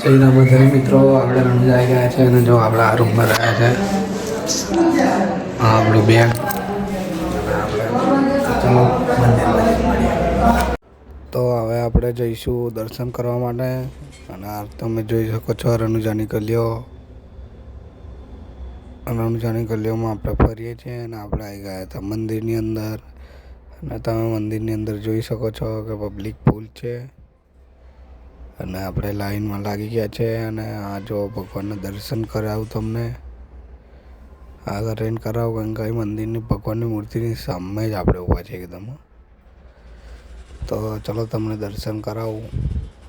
જય રામાધરી મિત્રો, આપણે રણુજા આવી ગયા છે અને જો આપણે આ રૂમમાં રહ્યા છે. આપણું બેગ ચલો તો હવે આપણે જઈશું દર્શન કરવા માટે. અને તમે જોઈ શકો છો રણુજાની ગલીઓ. રણુજાની ગલીઓમાં આપણે ફરીએ છીએ અને આપણે આવી ગયા હતા મંદિરની અંદર. અને તમે મંદિરની અંદર જોઈ શકો છો કે પબ્લિક ફૂલ છે અને આપણે લાઈનમાં લાગી ગયા છે. અને આ જો ભગવાનના દર્શન કરાવું તમને, આગળ રહીને કરાવું, કારણ કે મંદિરની ભગવાનની મૂર્તિની સામે જ આપણે ઊભા છે એકદમ. તો ચલો તમને દર્શન કરાવું.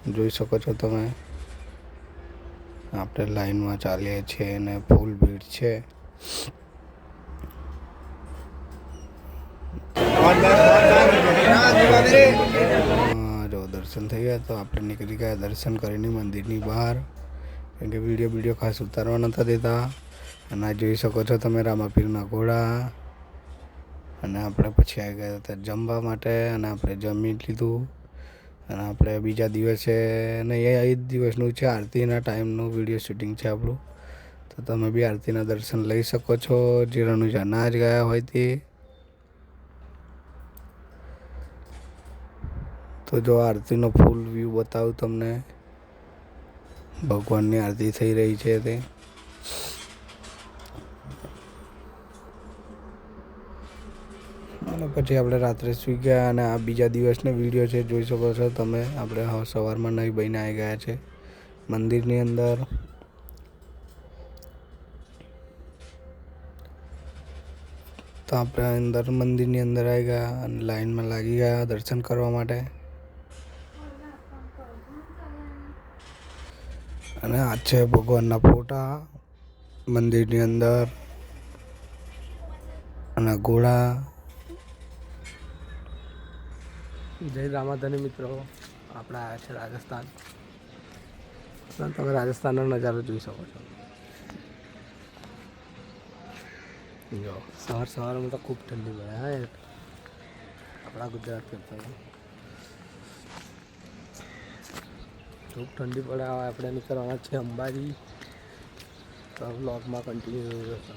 જોઈ શકો છો તમે, આપણે લાઈનમાં ચાલીએ છીએ અને ફૂલ ભીડ છે. જો દર્શન થઈ ગયા તો આપણે નીકળી ગયા દર્શન કરીને મંદિરની બહાર, કેમ કે વિડીયો ખાસ ઉતારવા નતા દેતા. અને આ જોઈ શકો છો તમે રામાપીરના ઘોડા. અને આપણે પછી આવી ગયા હતા જમવા માટે અને આપણે જમી લીધું. અને આપણે બીજા દિવસે નહીં, એ જ દિવસનું છે, આરતીના ટાઈમનું વિડીયો શૂટિંગ છે આપણું. તો તમે બી આરતીના દર્શન લઈ શકો છો જે રણુજા ના જ ગયા હોય તે. તો જો આરતીનો ફૂલ વ્યૂ બતાવું તમને, ભગવાનની આરતી થઈ રહી છે તે. અને પછી આપણે રાત્રે સૂઈ ગયા. અને આ બીજા દિવસનો વિડીયો છે, જોઈ શકો છો તમે. આપણે સવારમાં નહીં બહીને આવી ગયા છે મંદિરની અંદર. તો આપણે અંદર મંદિરની અંદર આવી ગયા અને લાઈનમાં લાગી ગયા દર્શન કરવા માટે. અને આ છે ભગવાનના ફોટા મંદિરની અંદર અને ઘોડા. જય રામાધની મિત્રો, આપણે આવ્યા છે રાજસ્થાન. તમે રાજસ્થાનનો નજારો જોઈ શકો છો. જો સવારમાં તો ખૂબ ઠંડી પડે. હા, આપણા ગુજરાત કરતા ખૂબ ઠંડી પડે. હવે આપણે નીકળવાના છે અંબાજી. તો બ્લોગમાં કન્ટિન્યુ રહેજો.